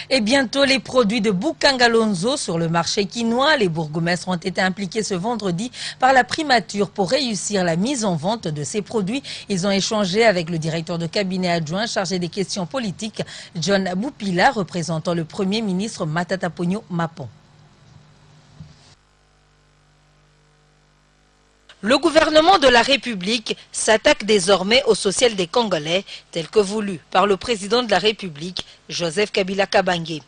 Et bientôt, les produits de Bukangalonzo sur le marché quinois. Les bourgmestres ont été impliqués ce vendredi par la primature pour réussir la mise en vente de ces produits. Ils ont échangé avec le directeur de cabinet adjoint chargé des questions politiques, John Boupila, représentant le Premier ministre Matata Ponyo Mapon. Le gouvernement de la République s'attaque désormais au social des Congolais, tel que voulu par le président de la République, Joseph Kabila Kabange.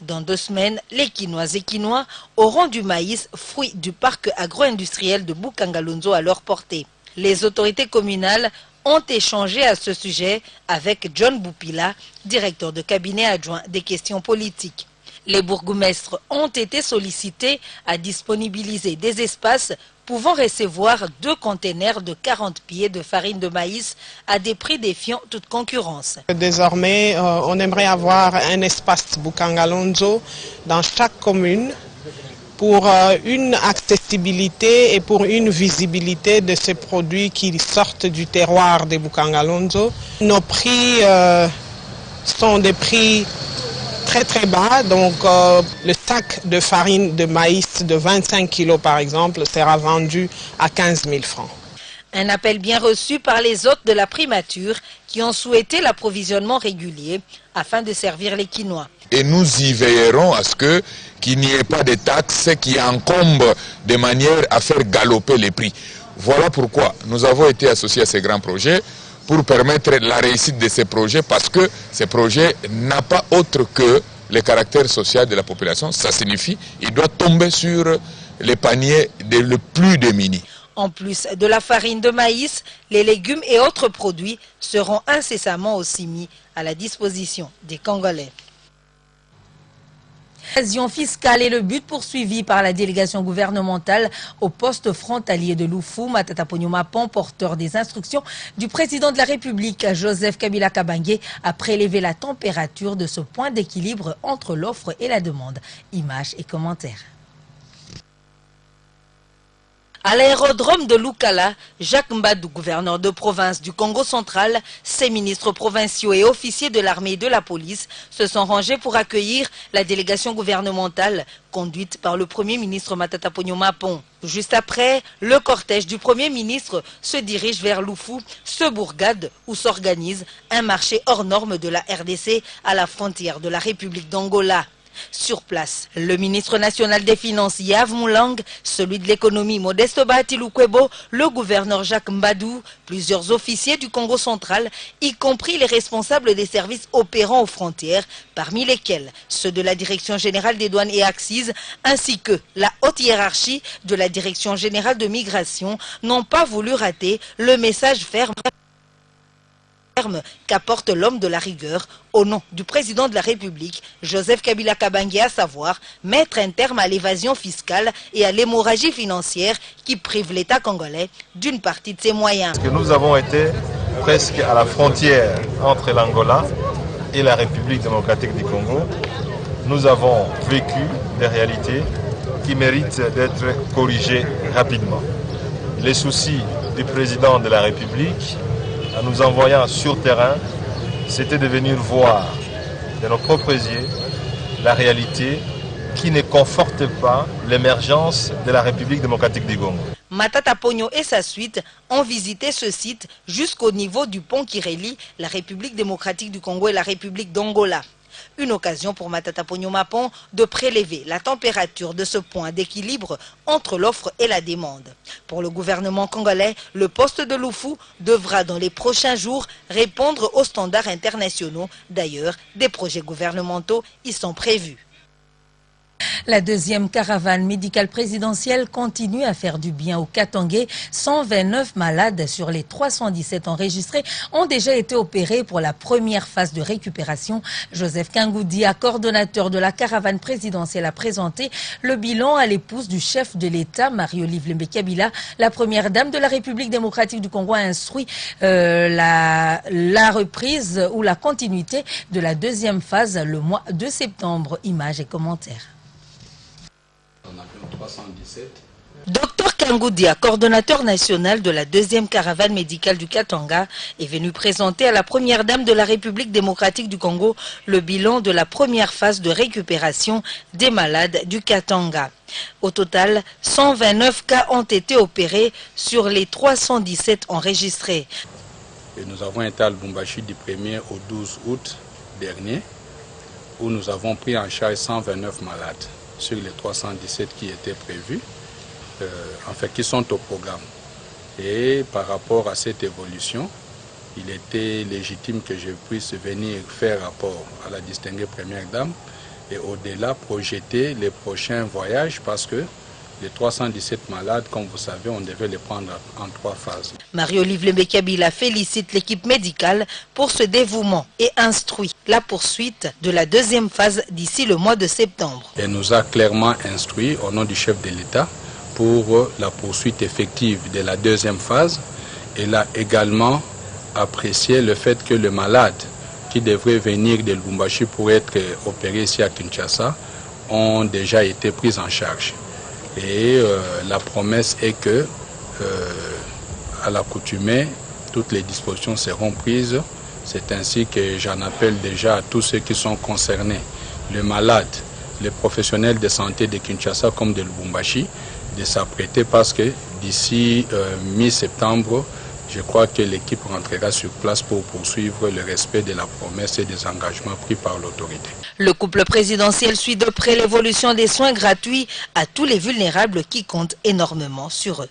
Dans 2 semaines, les Quinois et Quinois auront du maïs, fruit du parc agro-industriel de Bukangalonzo à leur portée. Les autorités communales ont échangé à ce sujet avec John Boupila, directeur de cabinet adjoint des questions politiques. Les bourgmestres ont été sollicités à disponibiliser des espaces pouvant recevoir 2 containers de 40 pieds de farine de maïs à des prix défiant toute concurrence. Désormais, on aimerait avoir un espace Bukangalonzo dans chaque commune pour une accessibilité et pour une visibilité de ces produits qui sortent du terroir de Bukangalonzo. Nos prix sont des prix très bas, donc le sac de farine de maïs de 25 kg par exemple sera vendu à 15 000 francs. Un appel bien reçu par les hôtes de la primature qui ont souhaité l'approvisionnement régulier afin de servir les Quinois. Et nous y veillerons à ce qu'il n'y ait pas de taxes qui encombrent de manière à faire galoper les prix. Voilà pourquoi nous avons été associés à ces grands projets, pour permettre la réussite de ces projets, parce que ces projets n'ont pas autre que le caractère social de la population. Ça signifie qu'il doit tomber sur les paniers les plus démunis. En plus de la farine de maïs, les légumes et autres produits seront incessamment aussi mis à la disposition des Congolais. L'évasion fiscale est le but poursuivi par la délégation gouvernementale au poste frontalier de Loufou. Matata Ponyo Mapon, porteur des instructions du président de la République, Joseph Kabila Kabange, a prélevé la température de ce point d'équilibre entre l'offre et la demande. Images et commentaires. À l'aérodrome de Lukala, Jacques Mbadou, gouverneur de province du Congo central, ses ministres provinciaux et officiers de l'armée et de la police se sont rangés pour accueillir la délégation gouvernementale conduite par le Premier ministre Matata Ponyo Mapon. Juste après, le cortège du Premier ministre se dirige vers Loufou, ce bourgade où s'organise un marché hors norme de la RDC à la frontière de la République d'Angola. Sur place, le ministre national des Finances Yav Moulang, celui de l'économie Modeste Bahati-Lukwebo, le gouverneur Jacques Mbadou, plusieurs officiers du Congo central, y compris les responsables des services opérant aux frontières, parmi lesquels ceux de la Direction générale des douanes et accises, ainsi que la haute hiérarchie de la Direction générale de migration, n'ont pas voulu rater le message ferme qu'apporte l'homme de la rigueur au nom du président de la République, Joseph Kabila Kabange, à savoir mettre un terme à l'évasion fiscale et à l'hémorragie financière qui prive l'État congolais d'une partie de ses moyens. Parce que nous avons été presque à la frontière entre l'Angola et la République démocratique du Congo. Nous avons vécu des réalités qui méritent d'être corrigées rapidement. Les soucis du président de la République, en nous envoyant sur terrain, c'était de venir voir de nos propres yeux la réalité qui ne conforte pas l'émergence de la République démocratique du Congo. Matata Ponyo et sa suite ont visité ce site jusqu'au niveau du pont qui relie la République démocratique du Congo et la République d'Angola. Une occasion pour Matata Ponyo Mapon de prélever la température de ce point d'équilibre entre l'offre et la demande. Pour le gouvernement congolais, le poste de Loufou devra dans les prochains jours répondre aux standards internationaux. D'ailleurs, des projets gouvernementaux y sont prévus. La deuxième caravane médicale présidentielle continue à faire du bien au Katangé. 129 malades sur les 317 enregistrés ont déjà été opérés pour la première phase de récupération. Joseph Kangoudia, coordonnateur de la caravane présidentielle, a présenté le bilan à l'épouse du chef de l'État, Marie-Olive Lembe Kabila. La première dame de la République démocratique du Congo a instruit la reprise ou la continuité de la deuxième phase le mois de septembre. Images et commentaires. On a fait 317 Dr Kangoudia, coordonnateur national de la 2e caravane médicale du Katanga, est venu présenter à la première dame de la République démocratique du Congo le bilan de la première phase de récupération des malades du Katanga. Au total, 129 cas ont été opérés sur les 317 enregistrés. Et nous avons été à Lubumbashi du 1er au 12 août dernier, où nous avons pris en charge 129 malades sur les 317 qui étaient prévus. Qui sont au programme. Et par rapport à cette évolution, il était légitime que je puisse venir faire rapport à la distinguée première dame et au-delà projeter les prochains voyages parce que les 317 malades, comme vous savez, on devait les prendre en 3 phases. Marie-Olive Lembekabila félicite l'équipe médicale pour ce dévouement et instruit la poursuite de la 2e phase d'ici le mois de septembre. Elle nous a clairement instruit au nom du chef de l'État pour la poursuite effective de la 2e phase. Elle a également apprécié le fait que les malades qui devraient venir de Lubumbashi pour être opérés ici à Kinshasa ont déjà été pris en charge. Et la promesse est que, à l'accoutumée, toutes les dispositions seront prises. C'est ainsi que j'en appelle déjà à tous ceux qui sont concernés, les malades, les professionnels de santé de Kinshasa comme de Lubumbashi, de s'apprêter parce que d'ici mi-septembre, je crois que l'équipe rentrera sur place pour poursuivre le respect de la promesse et des engagements pris par l'autorité. Le couple présidentiel suit de près l'évolution des soins gratuits à tous les vulnérables qui comptent énormément sur eux.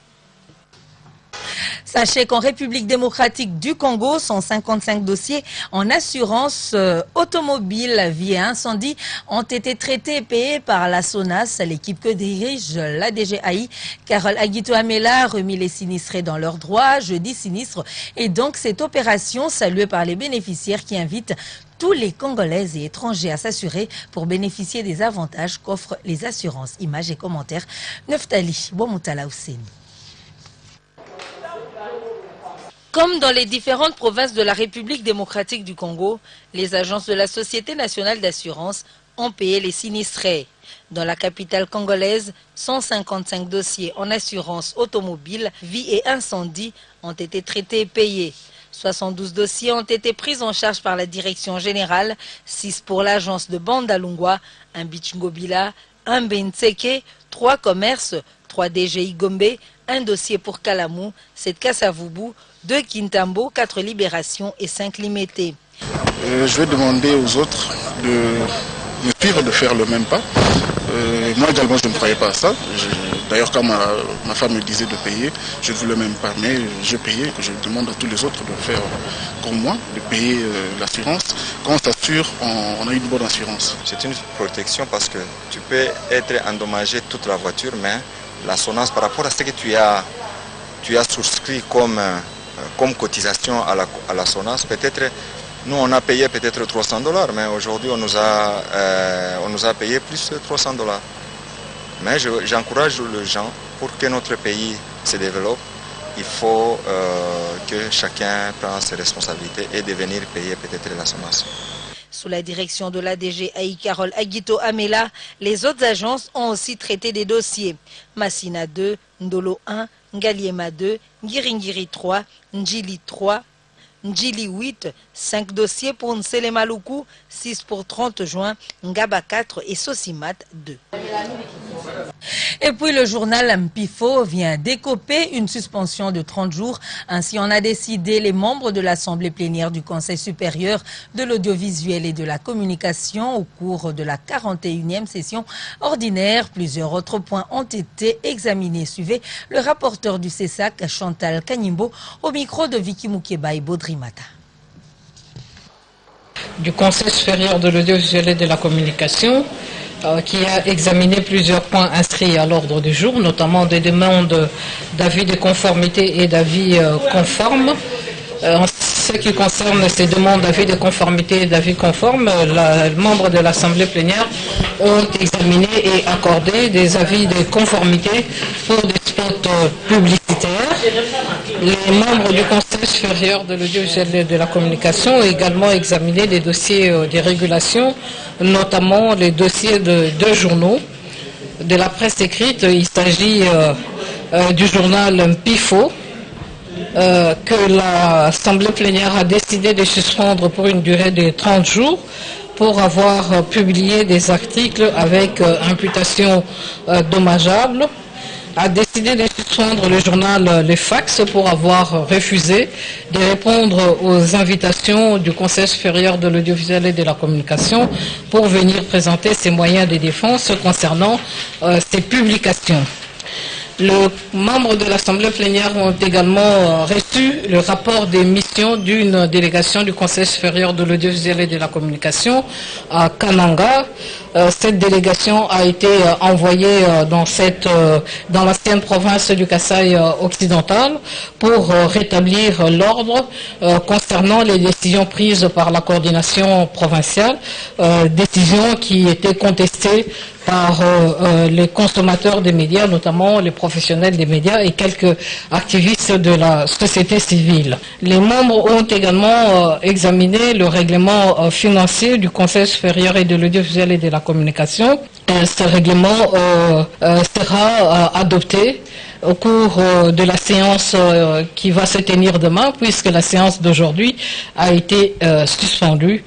Sachez qu'en République démocratique du Congo, 155 dossiers en assurance automobile vie et incendie ont été traités et payés par la SONAS, l'équipe que dirige la DGAI. Carole Aguito Amela a remis les sinistrés dans leurs droits, jeudi sinistre, et donc cette opération saluée par les bénéficiaires qui invitent tous les Congolais et étrangers à s'assurer pour bénéficier des avantages qu'offrent les assurances. Images et commentaires, Neftali Bomoutala Hussein. Comme dans les différentes provinces de la République démocratique du Congo, les agences de la Société nationale d'assurance ont payé les sinistrés. Dans la capitale congolaise, 155 dossiers en assurance automobile, vie et incendie ont été traités et payés. 72 dossiers ont été pris en charge par la direction générale, 6 pour l'agence de Bandalungwa, un Bichngobila, un Benseke, 3 commerces, 3 DGI Gombe, un dossier pour Kalamou, 7 Kassavubu, 2 Kintambo, 4 libérations et 5 limités. Je vais demander aux autres de me suivre, de faire le même pas. Moi également je ne croyais pas à ça. D'ailleurs quand ma femme me disait de payer, je ne voulais même pas. Mais je payais, je demande à tous les autres de faire comme moi, de payer l'assurance. Quand on s'assure, on a une bonne assurance. C'est une protection parce que tu peux être endommagé toute la voiture, mais la SONAS par rapport à ce que tu as souscrit comme cotisation à la SONAS, peut-être nous on a payé peut-être $300, mais aujourd'hui on nous a payé plus de $300. Mais j'encourage les gens pour que notre pays se développe. Il faut que chacun prenne ses responsabilités et de venir payer peut-être la SONAS. Sous la direction de l'ADGAI Carole Aguito Amela, les autres agences ont aussi traité des dossiers. Massina 2, Ndolo 1, Ngaliema 2, Ngiringiri 3, Njili 3, Njili 8, 5 dossiers pour Nsele Maluku, 6 pour 30 juin, Ngaba 4 et Sosimat 2. Et puis le journal Mpifo vient d'écoper une suspension de 30 jours. Ainsi en a décidé les membres de l'Assemblée plénière du Conseil supérieur de l'audiovisuel et de la communication au cours de la 41e session ordinaire. Plusieurs autres points ont été examinés. Suivez le rapporteur du CESAC, Chantal Kanyimbo, au micro de Vicky Moukeba et Baudrimata. Du Conseil supérieur de l'audiovisuel et de la communication, qui a examiné plusieurs points inscrits à l'ordre du jour, notamment des demandes d'avis de conformité et d'avis conformes. En ce qui concerne ces demandes d'avis de conformité et d'avis conformes, les membres de l'Assemblée plénière ont examiné et accordé des avis de conformité pour des spots publicitaires. Les membres du Conseil supérieur de l'audiovisuel et de la communication ont également examiné des dossiers de régulation, notamment les dossiers de 2 journaux. De la presse écrite, il s'agit du journal Pifo, que l'Assemblée plénière a décidé de suspendre pour une durée de 30 jours pour avoir publié des articles avec imputation dommageable, a décidé de suspendre le journal Le Fax pour avoir refusé de répondre aux invitations du Conseil supérieur de l'audiovisuel et de la communication pour venir présenter ses moyens de défense concernant ces publications. Les membres de l'Assemblée plénière ont également reçu le rapport des missions d'une délégation du Conseil supérieur de l'audiovisuel et de la communication à Kananga. Cette délégation a été envoyée dans l'ancienne province du Kasaï occidental pour rétablir l'ordre concernant les décisions prises par la coordination provinciale, décisions qui étaient contestées par les consommateurs des médias, notamment les professionnels des médias et quelques activistes de la société civile. Les membres ont également examiné le règlement financier du Conseil supérieur et de l'audiovisuel et de la communication. Ce règlement sera adopté au cours de la séance qui va se tenir demain, puisque la séance d'aujourd'hui a été suspendue.